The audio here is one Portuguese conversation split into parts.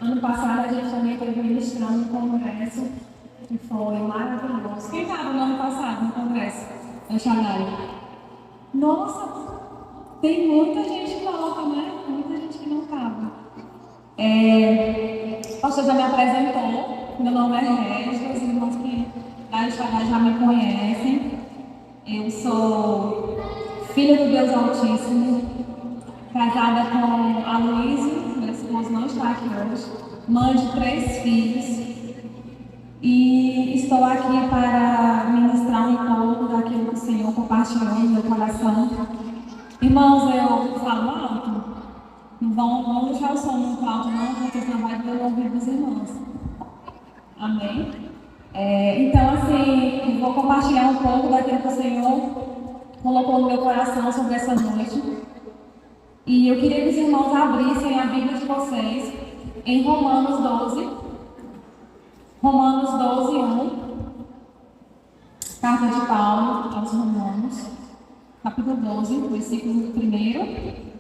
Ano passado a gente também teve ministrando um congresso que foi maravilhoso. Quem estava no ano passado no congresso? Eu chamei. Nossa, tem muita gente que volta, né? Muita gente que não estava. O pastor já me apresentou. Meu nome é Regis, os irmãos que da Instagram já me conhecem. Eu sou filha do Deus Altíssimo, casada com a Luísa, meu esposo não está aqui hoje, mãe de 3 filhos. E estou aqui para ministrar um pouco daquilo que o Senhor compartilhou no meu coração. Irmãos, eu falo alto. Não vão deixar o som muito alto, não, porque senão vai doer o ouvido dos irmãos. Amém? Então, assim, eu vou compartilhar um pouco daquilo que o Senhor colocou no meu coração sobre essa noite. E eu queria que os irmãos abrissem a Bíblia de vocês em Romanos 12. Romanos 12, 1. Carta de Paulo aos Romanos, capítulo 12, versículo 1.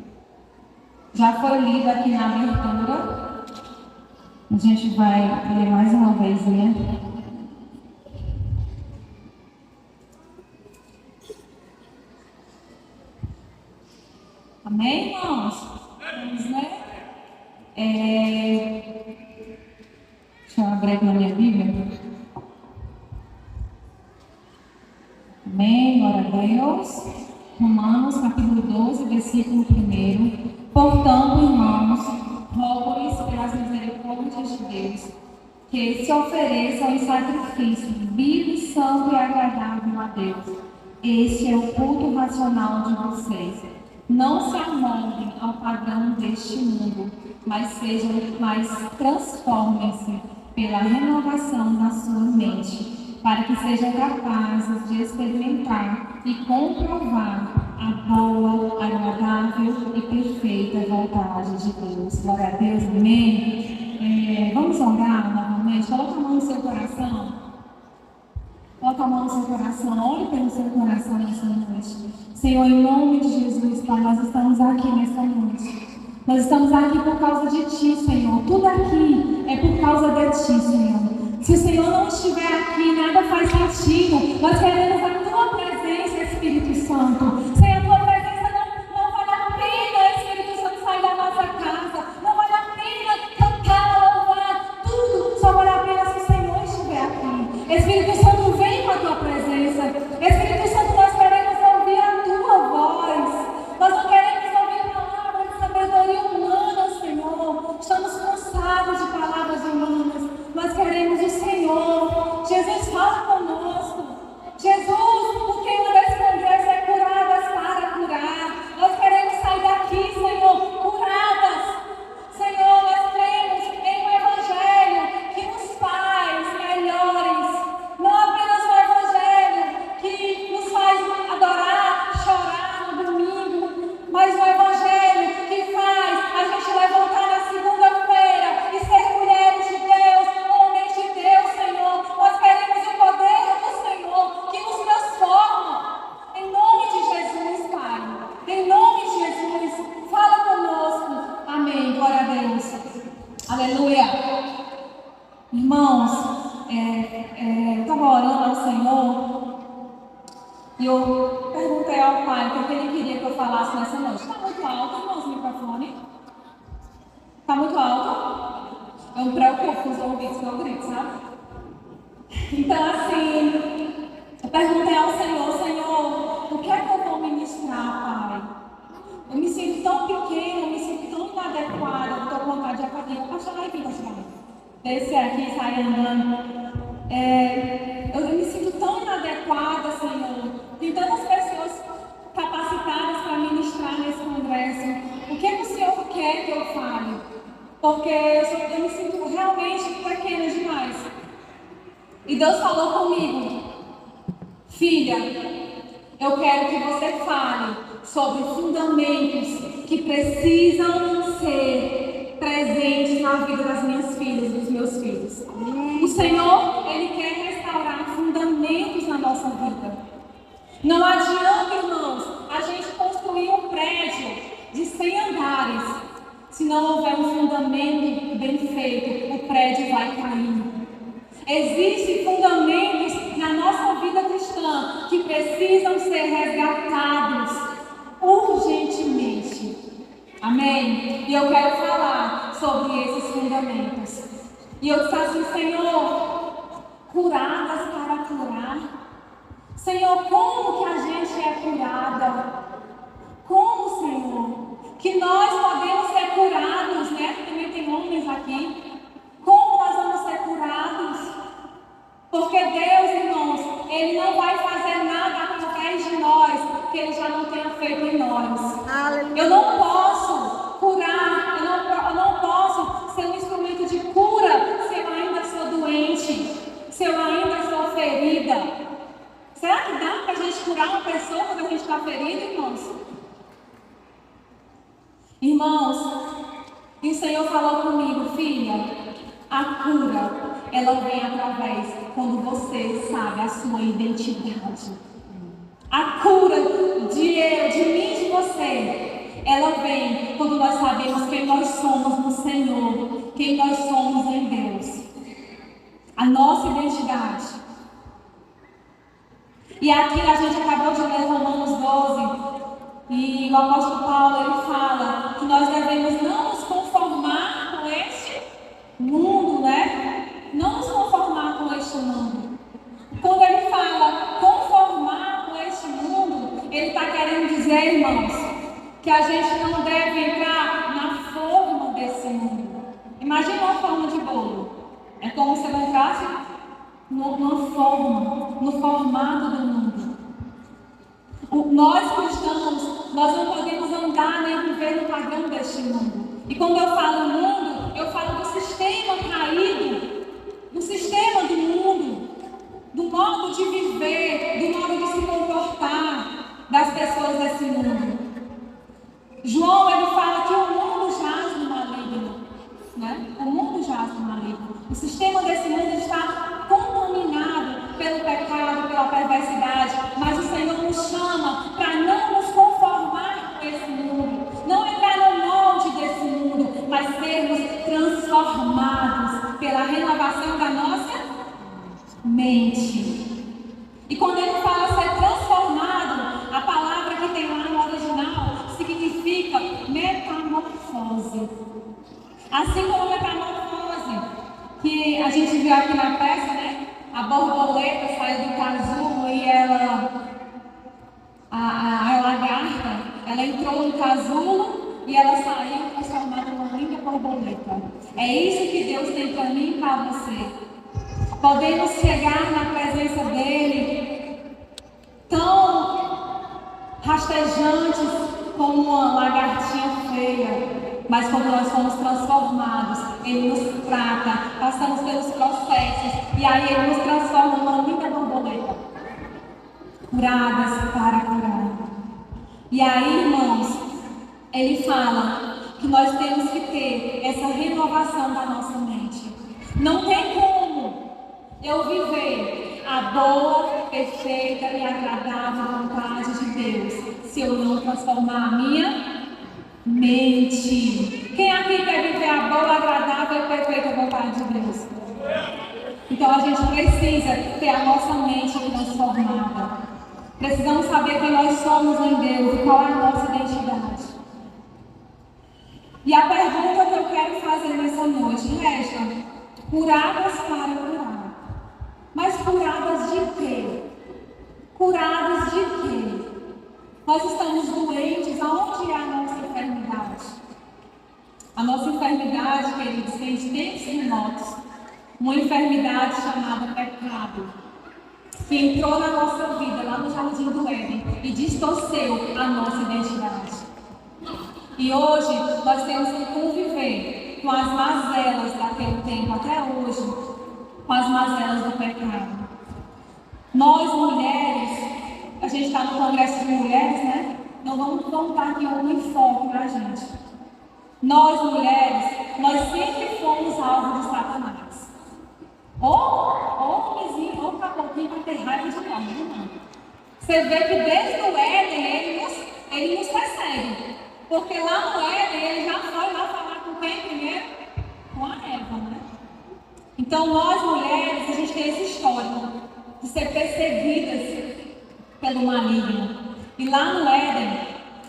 Já foi lido aqui na abertura. A gente vai ler mais uma vez, né? Amém, irmãos? Vamos, né? Deixa eu abrir aqui na minha Bíblia. Amém, glória a Deus. Romanos, capítulo 12, versículo 1. Portanto, irmãos, rogo-lhes pelas misericórdias de Deus, que se ofereçam em sacrifício vivo, santo e agradável a Deus. Este é o culto racional de vocês. Não se amoldem ao padrão deste mundo, mas transformem-se pela renovação da sua mente, para que sejam capazes de experimentar e comprovar a boa, agradável e perfeita vontade de Deus. Glória a Deus, amém? Vamos orar novamente. Coloca a mão no seu coração. Coloca a mão no seu coração. Olhe pelo seu coração nessa noite. Senhor, em nome de Jesus, Pai, nós estamos aqui nessa noite. Nós estamos aqui por causa de Ti, Senhor. Tudo aqui é por causa de Ti, Senhor. Se o Senhor não estiver aqui, nada faz sentido. Nós queremos a Tua presença, Espírito Santo. Sem a Tua presença não vale a pena, Espírito Santo, sair da nossa casa. Não vale a pena cantar, louvar, tudo. Só vale a pena se o Senhor estiver aqui. Espírito Santo, vem com a Tua presença. Espírito Santo, nós queremos ouvir a Tua voz. Nós não queremos ouvir palavras de sabedoria humana, Senhor. Estamos cansados de palavras humanas. Nós queremos o Senhor. Jesus, fala conosco. Jesus, porque uma das congressos é curadas para curar. Nós queremos sair daqui, Senhor, curadas. Senhor, nós cremos em um Evangelho que nos faz melhores. Não apenas um Evangelho que nos faz adorar, chorar no domingo, mas um Evangelho que faz a gente levantar na segunda-feira e ser mulheres de Deus, homens de Deus, Senhor. Nós queremos o poder do Senhor que nos transforma. Em nome de Jesus, Pai. Em nome de Jesus, fala conosco. Amém. Glória a Deus. Aleluia. Irmãos, eu estava orando ao Senhor e eu perguntei ao Pai o que ele queria que eu falasse nessa noite. Está muito alto, irmãos, o microfone? Está muito alto? Eu me preocupo com os ouvidos que eu grito, sabe? Então, assim, eu perguntei ao Senhor, Senhor, o que é que eu vou ministrar, Pai? Eu me sinto tão pequena, eu me sinto tão inadequada, eu estou com vontade de acabar. O pastor vai vir, pastor. Descer aqui e sair andando. Eu me sinto tão inadequada, Senhor. Tem tantas pessoas capacitadas para ministrar nesse congresso. O que é que o Senhor quer que eu fale? Porque eu me sinto realmente pequena demais. E Deus falou comigo: filha, eu quero que você fale sobre fundamentos que precisam ser presentes na vida das minhas filhas, dos meus filhos. O Senhor, Ele quer restaurar fundamentos na nossa vida. Não adianta, irmãos, a gente construir um prédio de 100 andares se não houver um fundamento bem feito, o prédio vai cair. Existem fundamentos na nossa vida cristã que precisam ser resgatados urgentemente. Amém? E eu quero falar sobre esses fundamentos. E eu disse assim: Senhor, curadas para curar. Senhor, como que a gente é curada? Como, Senhor? Que nós podemos ser curados, né? Também tem homens aqui. Como nós vamos ser curados? Porque Deus, irmãos, Ele não vai fazer nada através de nós que Ele já não tenha feito em nós. Aleluia. Eu não posso curar, eu não posso ser um instrumento de cura se eu ainda sou doente, se eu ainda sou ferida. Será que dá para a gente curar uma pessoa quando a gente está ferida, irmãos? Irmãos, e o Senhor falou comigo: filha, a cura, ela vem através quando você sabe a sua identidade. A cura de eu, de mim e de você, ela vem quando nós sabemos quem nós somos no Senhor, quem nós somos em Deus. A nossa identidade. E aqui a gente acabou de ler Romanos 12. E o apóstolo Paulo, ele fala que nós devemos não nos conformar com este mundo, né? Não nos conformar com este mundo. Quando ele fala conformar com este mundo, ele está querendo dizer, irmãos, que a gente não deve entrar na forma desse mundo. Imagina uma forma de bolo. É como se não entrasse numa forma, no formato do mundo. Nós cristãos, nós não podemos andar nem viver no padrão deste mundo. E quando eu falo mundo, eu falo do sistema caído, do sistema do mundo, do modo de viver, do modo de se comportar das pessoas desse mundo. João, ele fala que o mundo jaz no maligno, né? O mundo jaz no maligno. O sistema desse mundo está contaminado pelo pecado, pela perversidade, mas o Senhor nos chama para não nos conformar com esse mundo, não entrar no molde desse mundo, mas sermos transformados pela renovação da nossa mente. E quando ele fala ser transformado, a palavra que tem lá no original significa metamorfose. Assim como metamorfose, que a gente viu aqui na peça, né? A borboleta saiu do casulo e a lagarta, ela entrou no casulo e ela saiu transformada numa linda borboleta. É isso que Deus tem para mim e para você. Podemos chegar na presença dele tão rastejantes como uma lagartinha feia, mas quando nós somos transformados, Ele nos trata, passamos pelos processos, e aí Ele nos transforma numa linda borboleta. Curadas para curar. E aí, irmãos, Ele fala que nós temos que ter essa renovação da nossa mente. Não tem como eu viver a boa, perfeita e agradável vontade de Deus se eu não transformar a minha mente. Quem aqui quer viver a boa, agradável e perfeita vontade de Deus? Então a gente precisa ter a nossa mente transformada. Precisamos saber quem nós somos em Deus e qual é a nossa identidade. E a pergunta que eu quero fazer nessa noite resta: curadas para curar. Mas curadas de quê? Curadas de quê? Nós estamos doentes. Aonde é a nossa enfermidade? A nossa enfermidade, queridos, tem tempos remotos. Uma enfermidade chamada pecado, que entrou na nossa vida, lá no Jardim do Éden, e distorceu a nossa identidade. E hoje nós temos que conviver com as mazelas daquele tempo, até hoje, com as mazelas do pecado. Nós, mulheres, a gente está no congresso de mulheres, né? Não vamos dar aqui um enfoque para a gente. Nós, mulheres, nós sempre fomos alvo de Satanás. Ou vizinho, ou caboclinho para ter raiva de nós, não. Você vê que desde o Éden ele nos persegue. Porque lá no Éden ele já foi lá falar com quem primeiro? Com a Eva, né? Então nós mulheres, a gente tem esse histórico de ser perseguidas pelo maligno. E lá no Éden,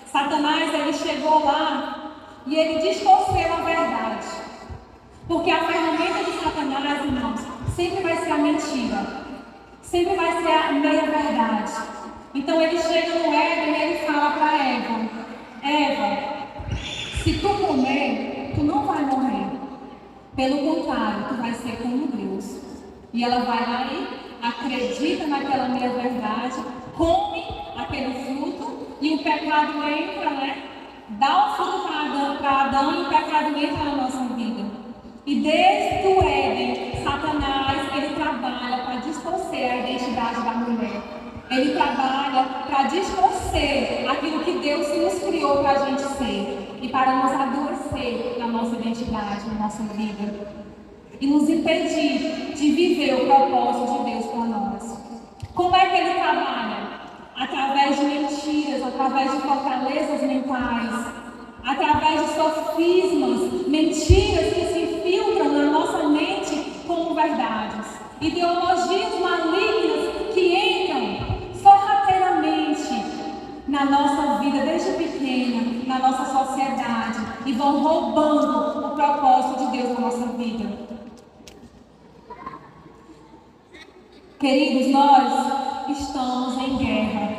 Satanás, ele chegou lá e ele distorceu a verdade. Porque a ferramenta de Satanás, irmãos, sempre vai ser a mentira. Sempre vai ser a meia-verdade. Então ele chega no Éden e ele fala para Eva: Eva, se tu comer, tu não vai morrer. Pelo contrário, tu vai ser como Deus. E ela vai lá e acredita naquela meia-verdade, come aquele fruto e o pecado entra, né? Dá o fruto para Adão e o pecado entra na nossa vida. E desde o Éden, Satanás, ele trabalha para distorcer a identidade da mulher. Ele trabalha para distorcer aquilo que Deus nos criou para a gente ser. E para nos adoecer na nossa identidade, na nossa vida. E nos impedir de viver o propósito de Deus para nós. Como é que ele trabalha? Através de mentiras, através de fortalezas mentais, através de sofismas, mentiras que se infiltram na nossa mente como verdades, ideologias malignas que entram sorrateiramente na nossa vida desde pequena, na nossa sociedade, e vão roubando o propósito de Deus na nossa vida. Queridos, nós estamos em guerra.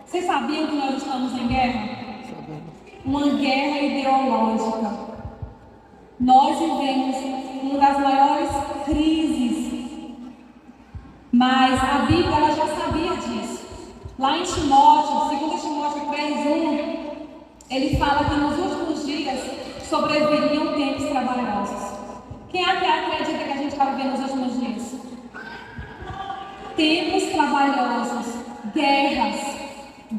Vocês sabiam que nós estamos em guerra? Uma guerra ideológica. Nós vivemos uma das maiores crises, mas a Bíblia ela já sabia disso. Lá em Timóteo, 2 Timóteo 3:1, ele fala que nos últimos dias sobreviriam tempos trabalhosos. Quem até acredita que a gente vai viver nos últimos dias? Tempos trabalhosos, guerras,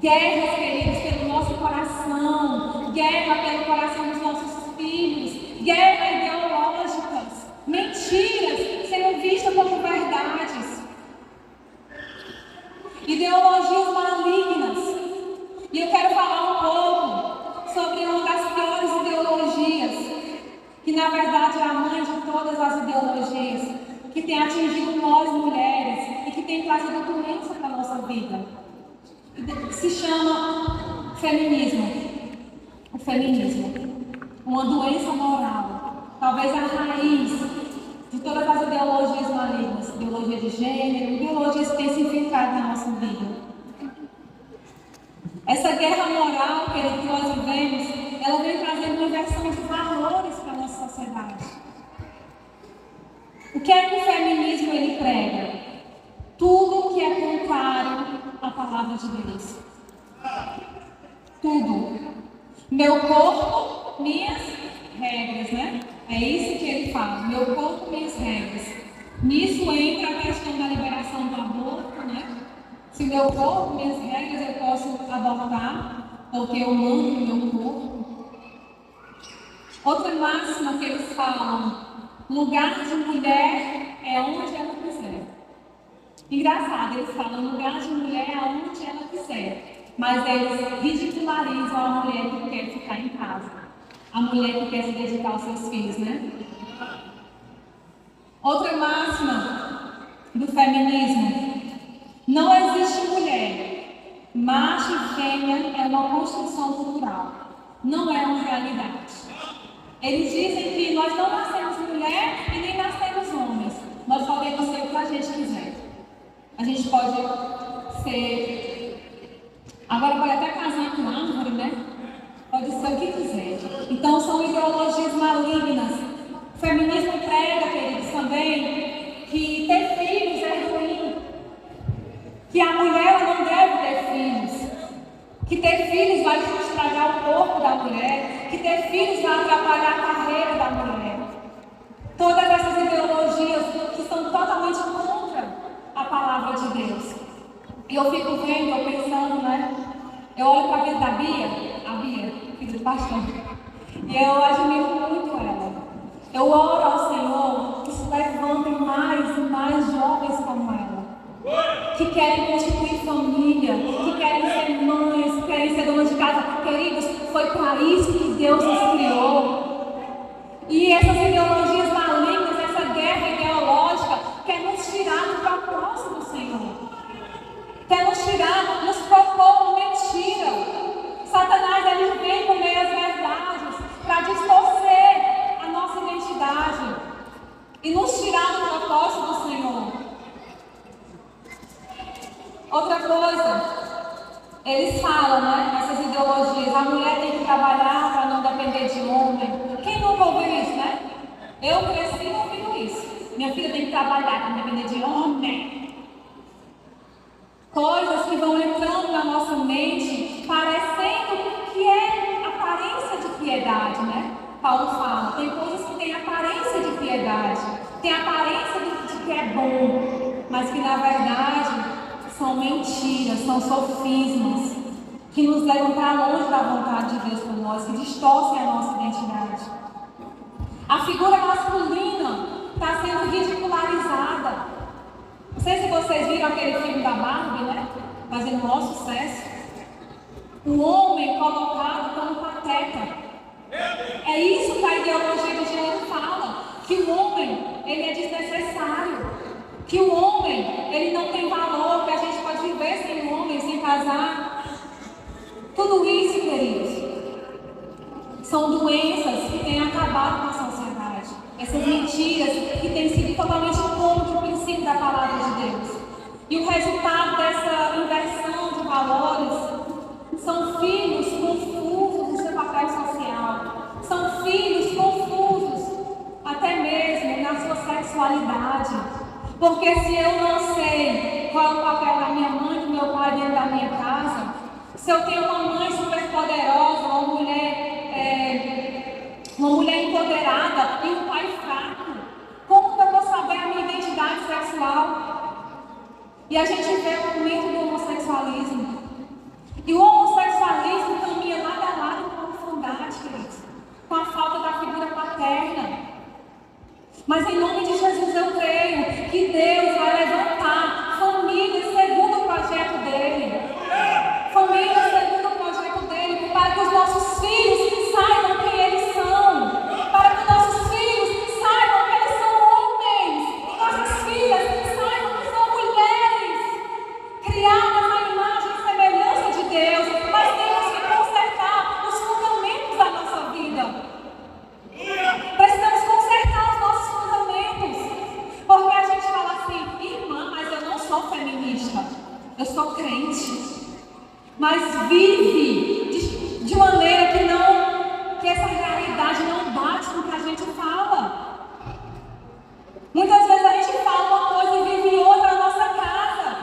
queridos, pelo nosso coração, guerra pelo coração dos nossos filhos, guerra ideológicas, mentiras sendo vistas como verdades, ideologias malignas. E eu quero falar um pouco sobre uma das piores ideologias, que na verdade é a mãe de todas as ideologias, que tem atingido nós mulheres e que tem trazido doença para a nossa vida. Se chama feminismo. O feminismo. Uma doença moral. Talvez a raiz de todas as ideologias malignas. Ideologia de gênero, ideologias que têm se infiltrado na nossa vida. Essa guerra moral que nós vivemos, ela vem trazendo uma inversão de valores para a nossa sociedade. O que é que o feminismo ele prega? Tudo que é contrário à palavra de Deus. Tudo. Meu corpo, minhas regras, né? É isso que ele fala. Meu corpo, minhas regras. Nisso entra a questão da liberação do aborto, né? Se meu corpo, minhas regras, eu posso abortar, porque eu mando no meu corpo. Outra máxima que eles falam: lugar de mulher é onde ela quiser. Engraçado, eles falam lugar de mulher é onde ela quiser. Mas eles ridicularizam a mulher que quer ficar em casa. A mulher que quer se dedicar aos seus filhos, né? Outra máxima do feminismo: não existe mulher. Macho e fêmea é uma construção cultural. Não é uma realidade. Eles dizem que nós não nascemos mulher e nem nascemos homens. Nós podemos ser o que a gente quiser. A gente pode ser... Agora pode até casar com árvore, né? Pode ser o que quiser. Então são ideologias malignas. O feminismo prega, queridos, também que ter filhos é ruim. Que a mulher não deve ter filhos. Que ter filhos vai estragar o corpo da mulher. Que ter filhos vai atrapalhar a carreira da mulher. Todas essas ideologias que são totalmente contra a palavra de Deus. E eu fico vendo, eu pensando, né? Eu olho para a vida da Bia, a Bia, filha do pastor, e eu admiro muito ela. Eu oro ao Senhor que se levantem mais e mais jovens como ela, que querem constituir família, que querem ser mães, que querem ser donas de casa. Queridos, foi para isso que Deus nos criou. que essas ideologias malignas, essa guerra ideológica, quer nos tirar do propósito do Senhor. Quer nos tirar, nos propor mentira. Satanás, ele vem com meias verdades para distorcer a nossa identidade e nos tirar do propósito do Senhor. Outra coisa, eles falam, né, essas ideologias, a mulher tem que trabalhar para não depender de homem. Quem nunca ouviu isso, né? Eu cresci ouvindo isso. Minha filha tem que trabalhar para não depender de homem. Coisas que vão entrando na nossa mente, parecendo que é aparência de piedade, né? Paulo fala, tem coisas que têm aparência de piedade, tem aparência de que é bom, mas que na verdade são mentiras, são sofismas, que nos levam para longe da vontade de Deus para nós, que distorcem a nossa identidade. A figura masculina está sendo ridicularizada. Não sei se vocês viram aquele filme da Barbie, né? Fazendo um maior sucesso. O homem colocado como pateta. É isso que a ideologia de gênero fala. Que o homem, ele é desnecessário. Que o homem, ele não tem valor. Que a gente pode viver sem um homem, sem casar. Tudo isso, queridos, são doenças que têm acabado com a sociedade. Essas mentiras que têm sido totalmente contra o princípio da palavra de Deus. E o resultado dessa inversão de valores são filhos confusos no seu papel social. São filhos confusos até mesmo na sua sexualidade. Porque se eu não sei qual é o papel da minha mãe e do meu pai dentro da minha casa, se eu tenho uma mãe super poderosa, uma mulher empoderada e um pai fraco, como que eu vou saber a minha identidade sexual? E a gente vê o aumento do homossexualismo. E o homossexualismo caminha lado a lado com a orfandade, queridos, com a falta da figura paterna. Mas em nome de Jesus eu creio que Deus vai levantar famílias segundo o projeto dele. Famílias segundo o projeto dele, para que os nossos filhos saibam quem eles são. Para que os nossos filhos saibam que eles são homens. E nossas filhas saibam que são mulheres. Criadas na imagem e semelhança de Deus. Mas temos que consertar os fundamentos da nossa vida. Precisamos consertar os nossos fundamentos. Porque a gente fala assim, irmã, mas eu não sou feminista. Eu sou crente. Mas vive de maneira que essa realidade não bate com o que a gente fala. Muitas vezes a gente fala uma coisa e vive outra na nossa casa.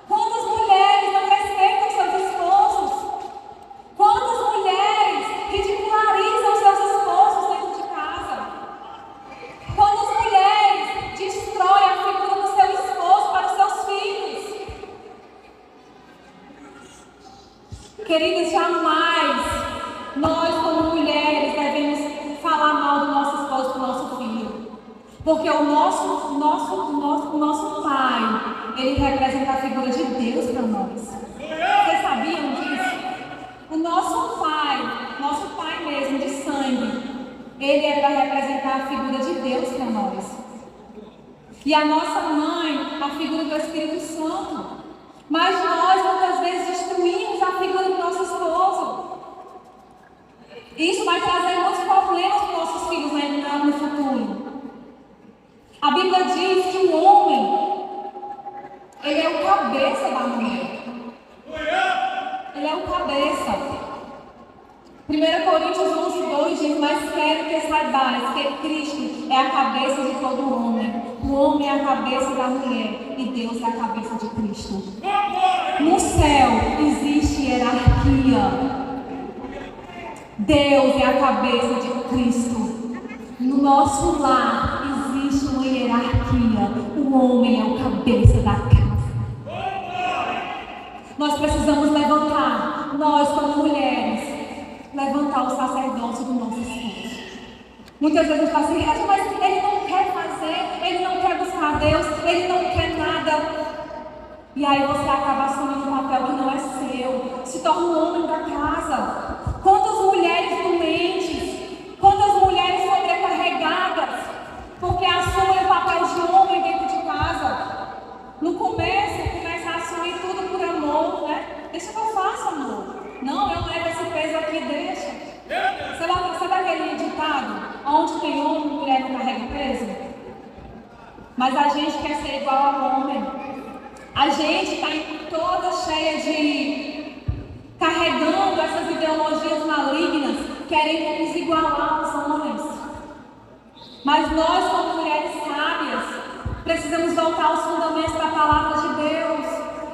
Quantas mulheres não respeitam seus esposos? Quantas mulheres ridicularizam seus esposos dentro de casa? Quantas mulheres destroem a figura do seu esposo para os seus filhos? Queridos, jamais nós como mulheres devemos falar mal do nosso esposo para o nosso filho. Porque o nosso pai, ele representa a figura de Deus para nós. Vocês sabiam disso? O nosso pai mesmo, de sangue, ele é para representar a figura de Deus para nós. E a nossa mãe, a figura do Espírito Santo. Mas nós muitas vezes destruímos a figura do nosso esposo. Isso vai trazer muitos problemas para os nossos filhos no futuro. A Bíblia diz que o homem, ele é o cabeça da mulher. Ele é o cabeça. 1 Coríntios 11:2 diz, mas quero que saibais que Cristo é a cabeça de todo homem. O homem é a cabeça da mulher e Deus é a cabeça de Cristo. No céu existe hierarquia. Deus é a cabeça de Cristo. No nosso lar existe uma hierarquia. O homem é o cabeça da casa. Nós precisamos levantar, nós como mulheres, levantar o sacerdócio do nosso esposo. Muitas vezes a gente fala assim, mas ele não quer fazer, ele não quer buscar Deus, ele não quer nada. E aí você acaba assumindo um papel que não é seu, se torna o homem da casa. Quantas mulheres doentes, quantas mulheres sobrecarregadas, Deixa que eu faça, amor. Não, eu levo esse peso aqui, deixa. Sabe aquele ditado? Onde tem homem, mulher não carrega peso? Mas a gente quer ser igual ao homem. A gente está toda cheia de... carregando essas ideologias malignas, querendo nos igualar aos homens. Mas nós, como mulheres sábias, precisamos voltar aos fundamentos da palavra de Deus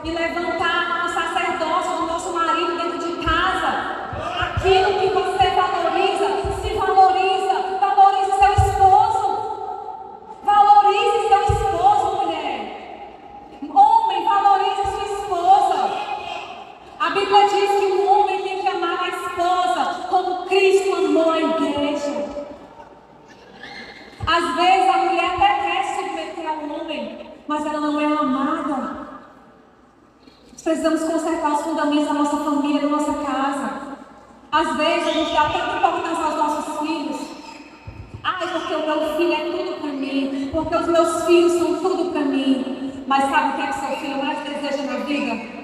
e levantar o sacerdócio do nosso marido dentro de casa. Aquilo que você valoriza, se valoriza. Valorize seu esposo. Valorize seu esposo, mulher. Homem, valorize sua esposa. A Bíblia diz que o homem tem que amar a esposa como Cristo amou a igreja. Às vezes a mulher até quer submeter ao homem, mas ela não é amada. Precisamos consertar os fundamentos da nossa família, da nossa casa. Às vezes a gente dá tanta importância aos nossos filhos. Ai, porque o meu filho é tudo para mim, porque os meus filhos são tudo para mim. Mas sabe o que é que seu filho mais deseja na vida?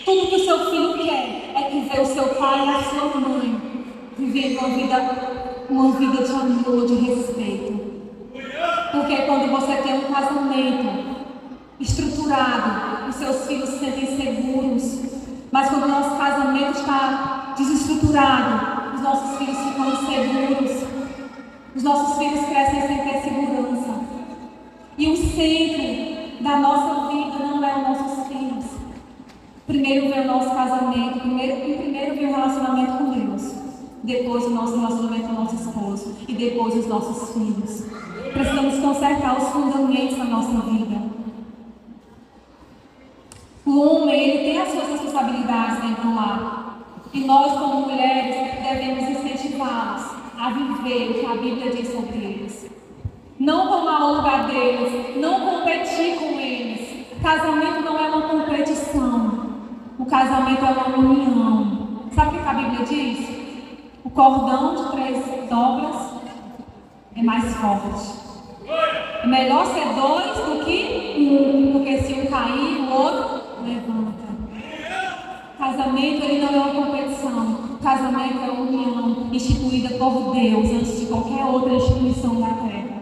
Tudo que o seu filho quer é que vê o seu pai e a sua mãe vivendo uma vida de amor, de respeito. Porque quando você tem um casamento estruturado, os seus filhos se sentem seguros. Mas quando o nosso casamento está desestruturado, os nossos filhos ficam inseguros. Os nossos filhos crescem sem ter segurança. E o centro da nossa vida não é os nossos filhos. Primeiro vem o nosso casamento, primeiro vem o relacionamento com Deus. Depois o nosso relacionamento com o nosso esposo. E depois os nossos filhos. Precisamos consertar os fundamentos da nossa vida. O homem, ele tem as suas responsabilidades dentro do lar. E nós, como mulheres, devemos incentivá-los a viver o que a Bíblia diz sobre eles. Não tomar o lugar deles, não competir com eles. Casamento não é uma competição. O casamento é uma união. Sabe o que a Bíblia diz? O cordão de 3 dobras é mais forte. É melhor ser 2 do que 1, porque se um cair, o outro levanta. Casamento, ele não é uma competição. O casamento é uma união instituída por Deus antes de qualquer outra instituição da terra.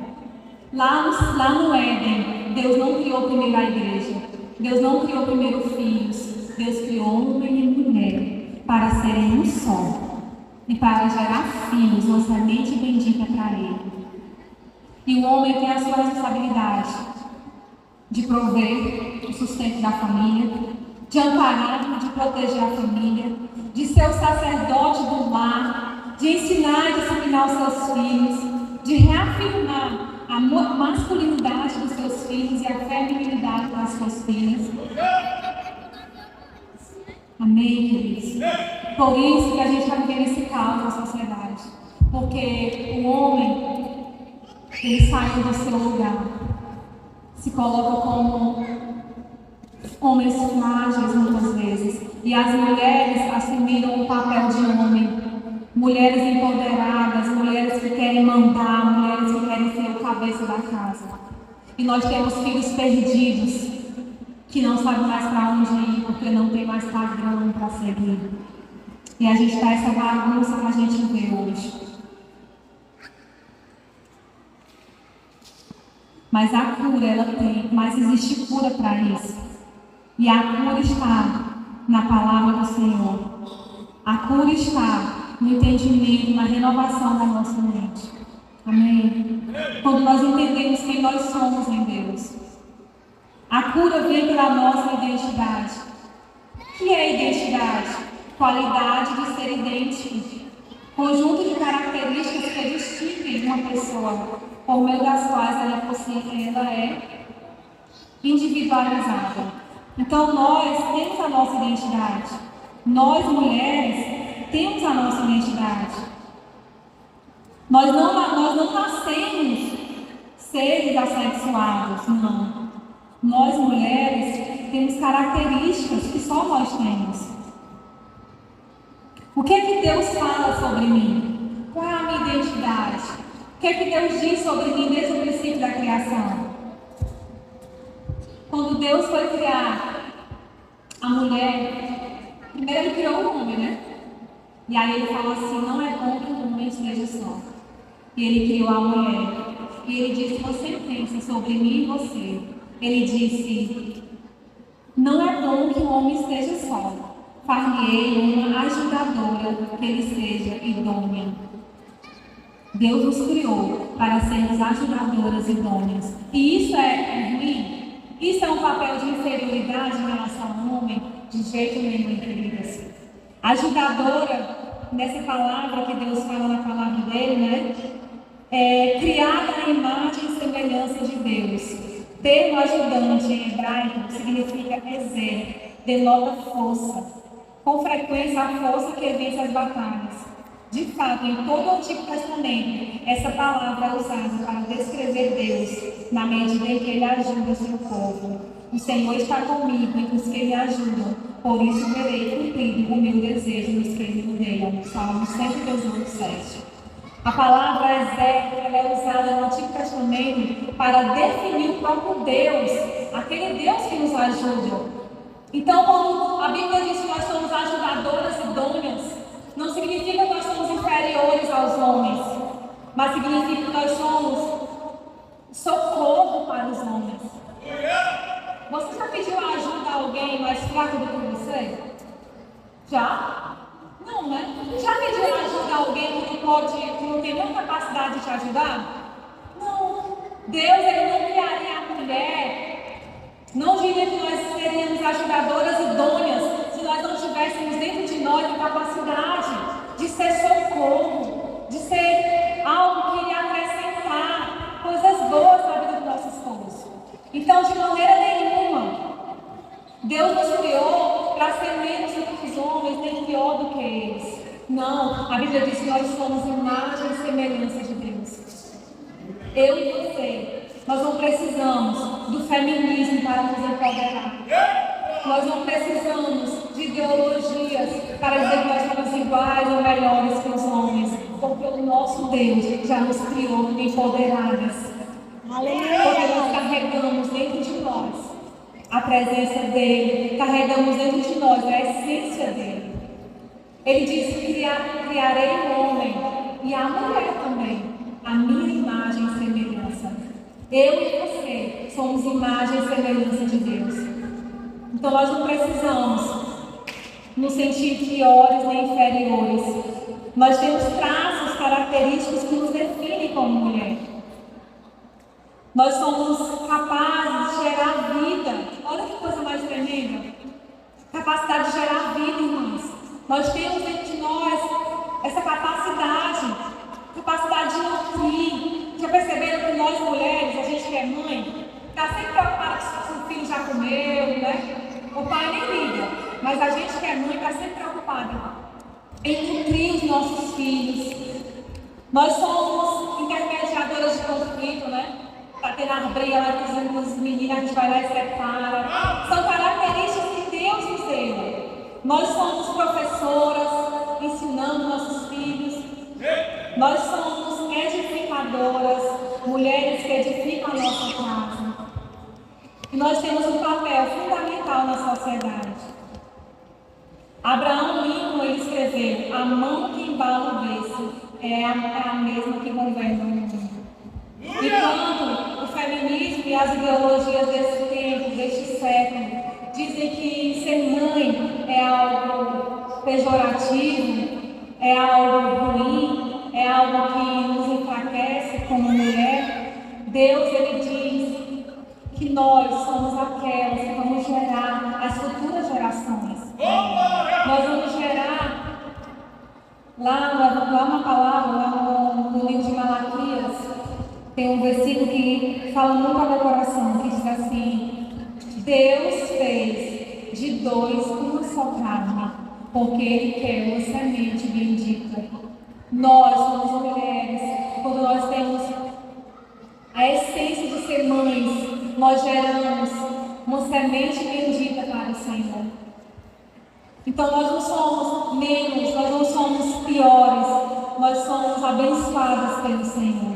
Lá no Éden, Deus não criou primeiro a igreja. Deus não criou primeiro filhos. Deus criou homem e mulher para serem um só e para gerar filhos, uma semente bendita para ele. E o homem tem a sua responsabilidade de prover o sustento da família, de amparar, de proteger a família, de ser o sacerdote do lar, de ensinar e disciplinar os seus filhos, de reafirmar a masculinidade dos seus filhos e a feminilidade das suas filhas. Amém, queridos? Por isso que a gente está vivendo esse caos na sociedade. Porque o homem, ele saiu do seu lugar, se coloca como homens frágeis muitas vezes. E as mulheres assumiram o papel de homem. Mulheres empoderadas, mulheres que querem mandar, mulheres que querem ser o cabeça da casa. E nós temos filhos perdidos, que não sabem mais para onde ir, porque não tem mais padrão para seguir. E a gente está essa bagunça que a gente vê hoje. Mas a cura ela tem, mas existe cura para isso. E a cura está na palavra do Senhor. A cura está no entendimento, na renovação da nossa mente. Amém? Quando nós entendemos quem nós somos em Deus. A cura vem pela nossa identidade. O que é identidade? Qualidade de ser idêntico. Conjunto de características que distinguem uma pessoa, por meio das quais ela é individualizada. Então nós temos a nossa identidade. Nós, mulheres, temos a nossa identidade. Nós não nascemos seres assexuados, não. Nós, mulheres, temos características que só nós temos. O que é que Deus fala sobre mim? Qual é a minha identidade? O que é que Deus diz sobre mim desde o princípio da criação? Quando Deus foi criar a mulher, Primeiro ele criou o homem, né? E aí ele falou assim, não é bom que o homem esteja só. E ele criou a mulher. E ele disse, você pensa sobre mim e você. Ele disse, não é bom que o homem esteja só. Far-lhe-ei uma ajudadora que ele seja idônea. Deus nos criou para sermos ajudadoras idôneas. E isso é ruim? Isso é um papel de inferioridade em relação ao homem? De jeito nenhum, queridas. Ajudadora, nessa palavra que Deus fala na palavra dele, né? É criada à imagem e semelhança de Deus. Termo ajudante em hebraico significa exer, denota força. Com frequência, a força que vence as batalhas. De fato, em todo o Antigo Testamento, essa palavra é usada para descrever Deus, na medida em que Ele ajuda o seu povo. O Senhor está comigo e com os que me ajudam, por isso verei cumprido o meu desejo nos que me rodeiam. Salmo 118, 7. A palavra exército é usada no Antigo Testamento para definir o próprio Deus, aquele Deus que nos ajuda. Então, quando a Bíblia diz que nós somos ajudadoras idôneas, não significa que nós somos inferiores aos homens, mas significa que nós somos socorro para os homens. Você já pediu ajuda a alguém mais fraco do que você? Já? Não, né? Já pediu ajuda a alguém que não tem nenhuma capacidade de te ajudar? Não. Deus, Ele não criaria a mulher. Não diria que nós seríamos ajudadoras idôneas se nós não tivéssemos dentro de nós a capacidade de ser socorro, de ser algo que iria acrescentar coisas boas na vida do nosso esposo. Então, de maneira nenhuma, Deus nos criou para ser menos do que os homens, nem pior do que eles. Não, a Bíblia diz que nós somos imagem e semelhança de Deus. Eu e você. Nós não precisamos do feminismo para nos empoderar. Nós não precisamos de ideologias para dizer que nós somos iguais ou melhores que os homens. Porque o nosso Deus já nos criou empoderadas. Porque nós carregamos dentro de nós a presença dEle. Carregamos dentro de nós a essência dEle. Ele disse, criarei o homem e a mulher também, a minha imagem e semelhança. Eu e você somos imagem e semelhança de Deus. Então nós não precisamos nos sentir piores nem inferiores. Nós temos traços característicos que nos definem como mulher. Nós somos capazes de gerar vida. Olha que coisa mais tremenda. Capacidade de gerar vida, irmãos. Nós temos dentro de nós essa capacidade de nutrir. Já perceberam que nós mulheres, a gente que é mãe, está sempre preocupada se o filho já comeu, né? O pai nem liga, mas a gente que é mãe está sempre preocupada em nutrir os nossos filhos. Nós somos intermediadoras de conflito, né? Está tendo as brigas lá com os meninos, a gente vai lá e separa. São características que Deus nos deu. Nós somos professoras, ensinando nossos filhos. Nós somos edificadoras, mulheres que edificam a nossa casa. E nós temos um papel fundamental na sociedade. Abraão Lincoln, ele escreveu, a mão que embala o berço é a mesma que governa o mundo. Enquanto o feminismo e as ideologias desse tempo, deste século, dizem que ser mãe é algo pejorativo, é algo ruim, é algo que nos enfraquece como mulher, Deus, Ele diz que nós somos aquelas que vamos gerar as futuras gerações. Nós vamos gerar, lá uma palavra, lá no livro de Malaquias, tem um versículo que fala muito ao meu coração, que diz assim, Deus fez de dois uma só carne, porque Ele quer uma semente bendita. Nós somos mulheres, quando nós temos a essência de ser mães, nós geramos uma semente bendita para o Senhor. Então nós não somos menos, nós não somos piores, nós somos abençoadas pelo Senhor.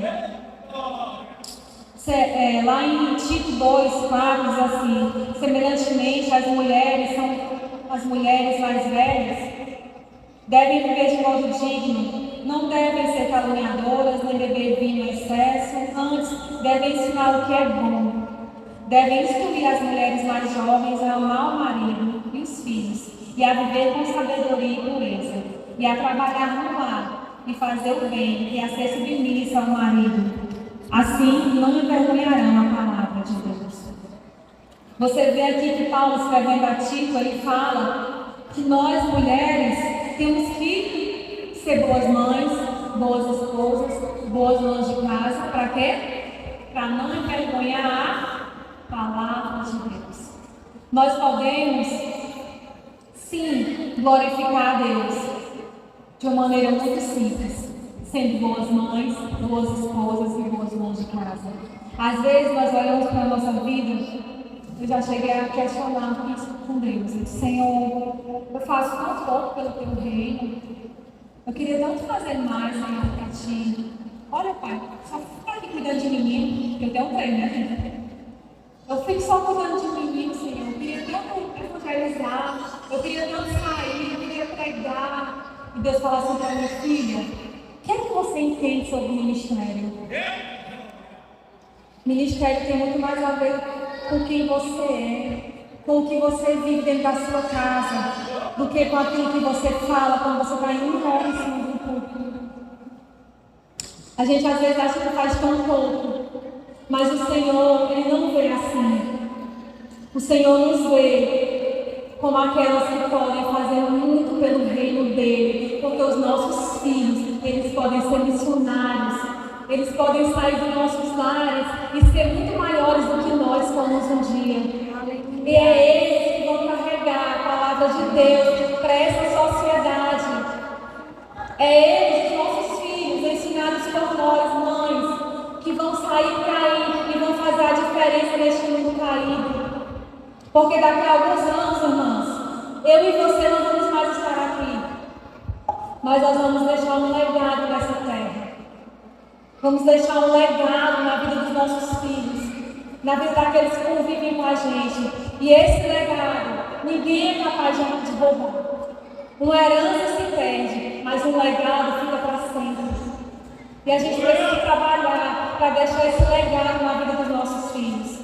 Lá em Tito 2, 4 diz assim, semelhantemente as mulheres são as mulheres mais velhas devem viver de modo digno, não devem ser caluniadoras, nem beber vinho em excesso, antes devem ensinar o que é bom. Devem instruir as mulheres mais jovens a amar o marido e os filhos, e a viver com sabedoria e pureza, e a trabalhar no lar, e fazer o bem, e a ser submissa ao marido. Assim não envergonharão a palavra de Deus. Você vê aqui que Paulo, escrevendo a Tito, ele fala que nós, mulheres, temos que ser boas mães, boas esposas, boas donas de casa. Para quê? Para não envergonhar a palavra de Deus. Nós podemos, sim, glorificar a Deus de uma maneira muito simples, sendo boas mães, boas esposas e boas donas de casa. Às vezes nós olhamos para a nossa vida. Eu já cheguei a questionar isso com Deus. Eu disse, Senhor, eu faço tão pouco pelo teu reino. Eu queria tanto fazer mais, Senhor, para ti. Olha, Pai, só ficar aqui cuidando de menino, que eu tenho um trem, né? Eu fico só cuidando de menino, Senhor. Eu queria tanto evangelizar, eu queria tanto sair, eu queria pregar. E Deus fala assim para minha filha: o que é que você entende sobre ministério? Ministério tem muito mais a ver com quem você é, com o que você vive dentro da sua casa, do que com aquilo que você fala quando você está indo embora em cima do púlpito. A gente às vezes acha que faz tão pouco, mas o Senhor, Ele não vê assim. O Senhor nos vê como aquelas que podem fazer muito pelo reino dEle, porque os nossos filhos, eles podem ser missionários. Eles podem sair dos nossos lares e ser muito maiores do que nós fomos um dia. E é eles que vão carregar a palavra de Deus para essa sociedade. É eles, os nossos filhos, ensinados por nós, mães, que vão sair por aí e vão fazer a diferença neste mundo caído. Porque daqui a alguns anos, irmãs, eu e você não vamos mais estar aqui. Mas nós vamos deixar um legado nessa terra. Vamos deixar um legado na vida dos nossos filhos, na vida daqueles que convivem com a gente. E esse legado, ninguém é capaz de roubar. Uma herança se perde, mas um legado fica para sempre. E a gente precisa trabalhar para deixar esse legado na vida dos nossos filhos,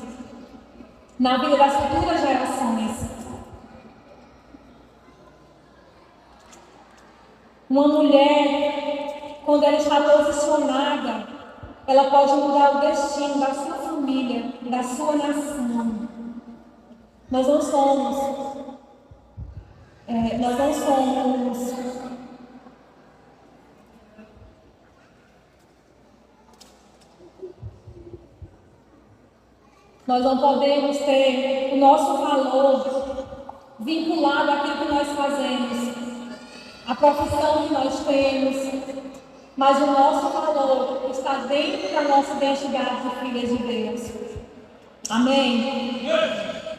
na vida das futuras gerações. Uma mulher, quando ela está posicionada, ela pode mudar o destino da sua família, da sua nação. Nós não somos nós não podemos ter o nosso valor vinculado àquilo que nós fazemos, à profissão que nós temos, mas o nosso valor está dentro da nossa identidade de filhas de Deus. Amém?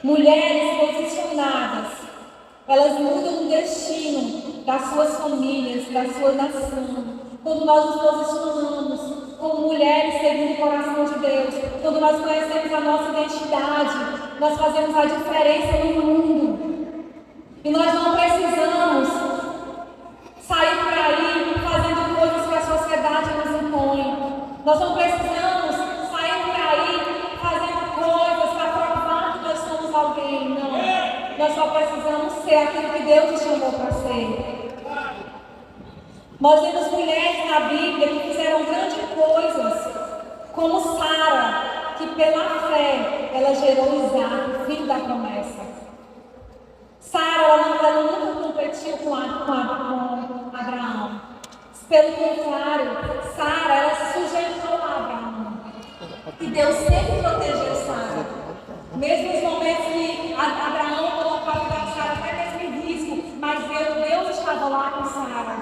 Mulheres posicionadas, elas mudam o destino das suas famílias, da sua nação. Quando nós nos posicionamos como mulheres segundo o coração de Deus, quando nós conhecemos a nossa identidade, nós fazemos a diferença no mundo. E nós não precisamos sair por aí fazendo coisas que a sociedade nos impõe. Nós não precisamos sair por aí fazendo coisas para provar que nós somos alguém, não. Nós só precisamos ser aquilo que Deus nos chamou para ser. Nós vemos mulheres na Bíblia que fizeram grandes coisas, como Sara, que pela fé ela gerou Isaac, filho da promessa. Sara, ela nunca competiu com Abraão. Pelo contrário, Sara, ela se sujeitou a Abraão. E Deus sempre protegeu Sara. Mesmo nos momentos que Abraão colocou a vida de Sara até mesmo em risco, mas Deus estava lá com Sara.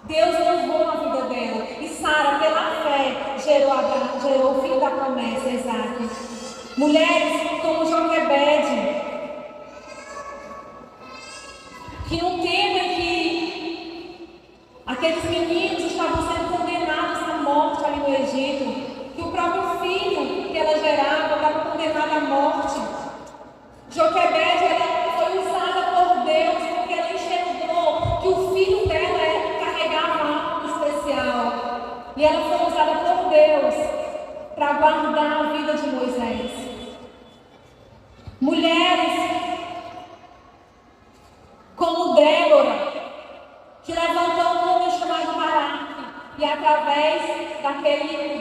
Deus honrou a vida dela. E Sara, pela fé, gerou o filho da promessa, Isaac. Mulheres como Joquebede, que no tempo em que aqueles meninos estavam sendo condenados à morte ali no Egito, que o próprio filho que ela gerava estava condenado à morte. Joquebede, ela foi usada por Deus guardar a vida de Moisés. Mulheres como Débora, que levantou um homem chamado Baraque e através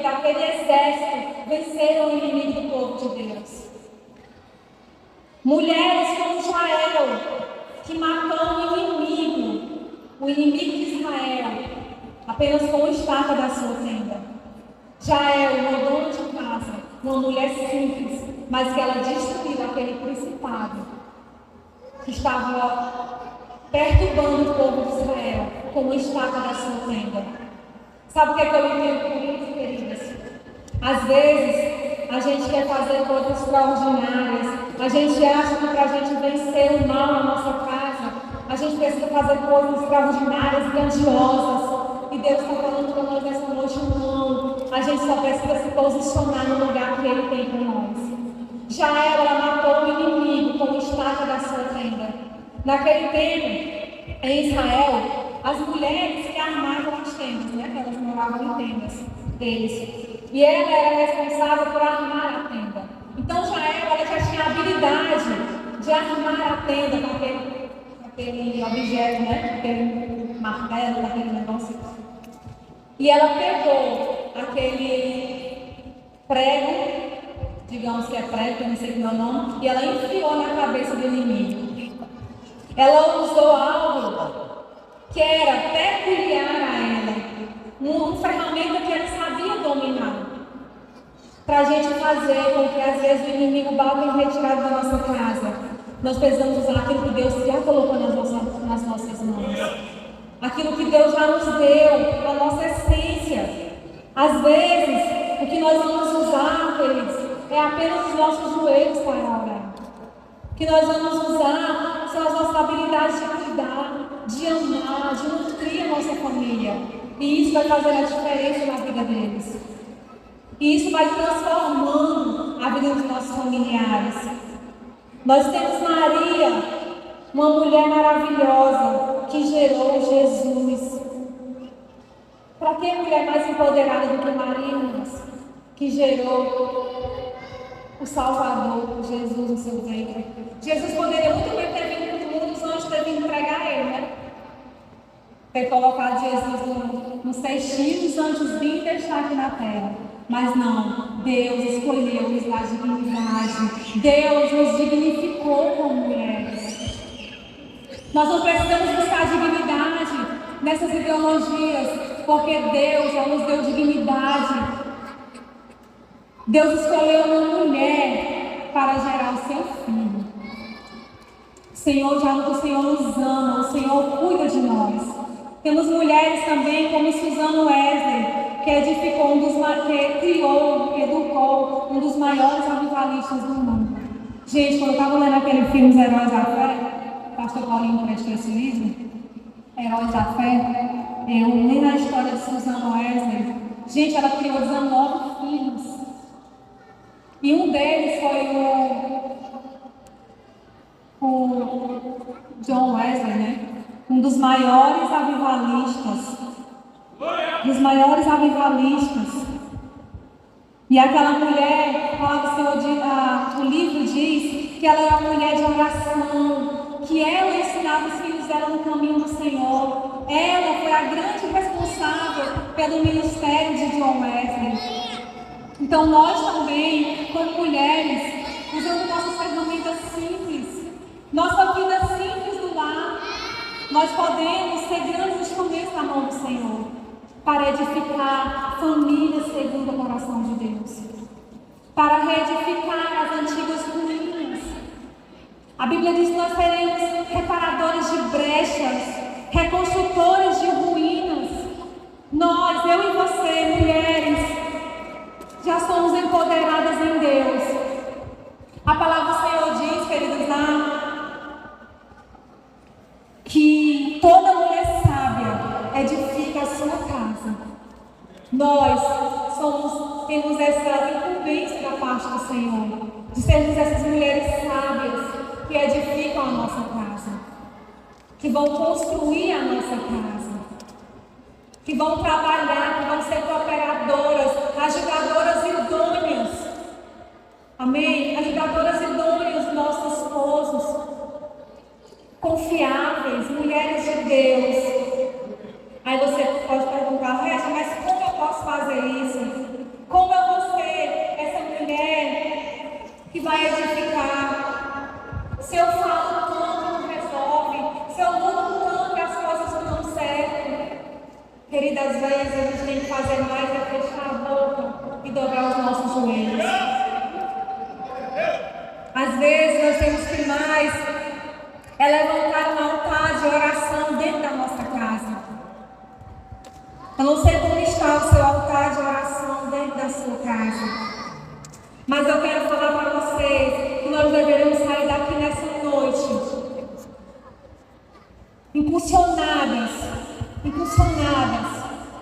daquele exército venceram o inimigo do povo de Deus. Mulheres como Jael, que matou o inimigo de Israel, apenas com uma estaca da sua tenda. Jael, uma dona de casa, uma mulher simples, mas que ela destruiu aquele principado que estava perturbando o povo de Israel com uma estaca da sua tenda. Sabe o que é que eu entendo por isso, queridas? Às vezes, a gente quer fazer coisas extraordinárias. A gente acha que para a gente vencer o mal na nossa casa, a gente precisa fazer coisas extraordinárias, grandiosas. E Deus está falando para nós nessa noite, não. A gente só precisa se posicionar no lugar que Ele tem para nós. Jael, ela matou o inimigo com a estaca da sua tenda. Naquele tempo, em Israel, as mulheres que armavam as tendas, né? Elas moravam em tendas deles. E ela era responsável por armar a tenda. Então Jael, ela já tinha a habilidade de armar a tenda com aquele objeto, né? Aquele martelo, aquele negócio. E ela pegou aquele prego, digamos que é prego, que eu não sei como é o nome, e ela enfiou na cabeça do inimigo. Ela usou algo que era peculiar a ela, uma ferramenta que ela sabia dominar, para a gente fazer com que às vezes o inimigo bata em retirada da nossa casa. Nós precisamos usar aquilo que Deus já colocou nas nossas mãos, aquilo que Deus já nos deu, a nossa essência. Às vezes, o que nós vamos usar, queridos, é apenas os nossos joelhos para orar. O que nós vamos usar são as nossas habilidades de cuidar, de amar, de nutrir a nossa família. E isso vai fazer a diferença na vida deles. E isso vai transformando a vida dos nossos familiares. Nós temos Maria, uma mulher maravilhosa, que gerou Jesus. Para que mulher mais empoderada do que Maria, irmãs? Que gerou o Salvador, Jesus no seu ventre. Jesus poderia muito bem ter vindo para o mundo, os anjos ter vindo pregar ele, né? Ter colocado Jesus no cestinho, os anjos vinham e deixar aqui na terra. Mas não, Deus escolheu nos dar dignidade. Deus nos dignificou como mulheres. Nós não precisamos buscar dignidade nessas ideologias, porque Deus já nos deu dignidade. Deus escolheu uma mulher para gerar o seu filho. O Senhor nos ama, o Senhor cuida de nós. Temos mulheres também como Suzano Wesley, que edificou que criou, educou um dos maiores avivalistas do mundo. Gente, quando eu estava lendo aquele filme Os Heróis da Fé, o pastor Paulinho prestou esse livro, Heróis da Fé, eu li na história de Suzano Wesley. Gente, ela criou 19 filhos. E um deles foi o John Wesley, né? Um dos maiores avivalistas. E aquela mulher, o livro diz que ela era uma mulher de oração, que ela ensinava os filhos dela no caminho do Senhor. Ela foi a grande responsável pelo ministério de John Wesley. Então nós também, como mulheres, usando nossas ferramentas simples, nossa vida simples do lar, nós podemos ser grandes instrumentos na mão do Senhor, para edificar famílias segundo o coração de Deus, para reedificar as antigas ruínas. A Bíblia diz que nós seremos reparadores de brechas, reconstrutores de ruínas. Nós, eu e você, mulheres, já somos empoderadas em Deus. A palavra do Senhor diz, queridos, que toda mulher sábia edifica a sua casa. Nós temos essa incumbência da parte do Senhor, de sermos essas mulheres sábias que edificam a nossa casa, que vão construir a nossa casa, que vão trabalhar, que vão ser cooperadoras, ajudadoras idôneas confiáveis, mulheres de Deus. Aí você pode perguntar, Regi, mas como eu posso fazer isso? Como eu vou ser essa mulher que vai edificar? Se eu falo tanto, não resolve. Se eu luto tanto, as coisas não dão certo. Queridas, às vezes a gente tem que fazer mais é fechar a boca e dobrar os nossos joelhos. Às vezes nós temos que mais levantar um altar de oração dentro da nossa casa. Eu não sei como está o seu altar de oração dentro da sua casa, mas eu quero falar para vocês que nós deveremos sair daqui nessa noite impulsionadas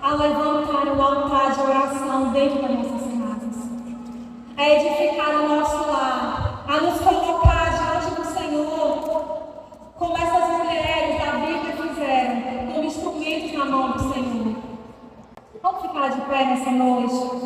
a levantar um altar de oração dentro das nossas casas, a edificar o nosso lar, a nos colocar diante do Senhor, como essas mulheres da Bíblia fizeram, como instrumentos na mão do Senhor. Vamos ficar de pé nessa noite.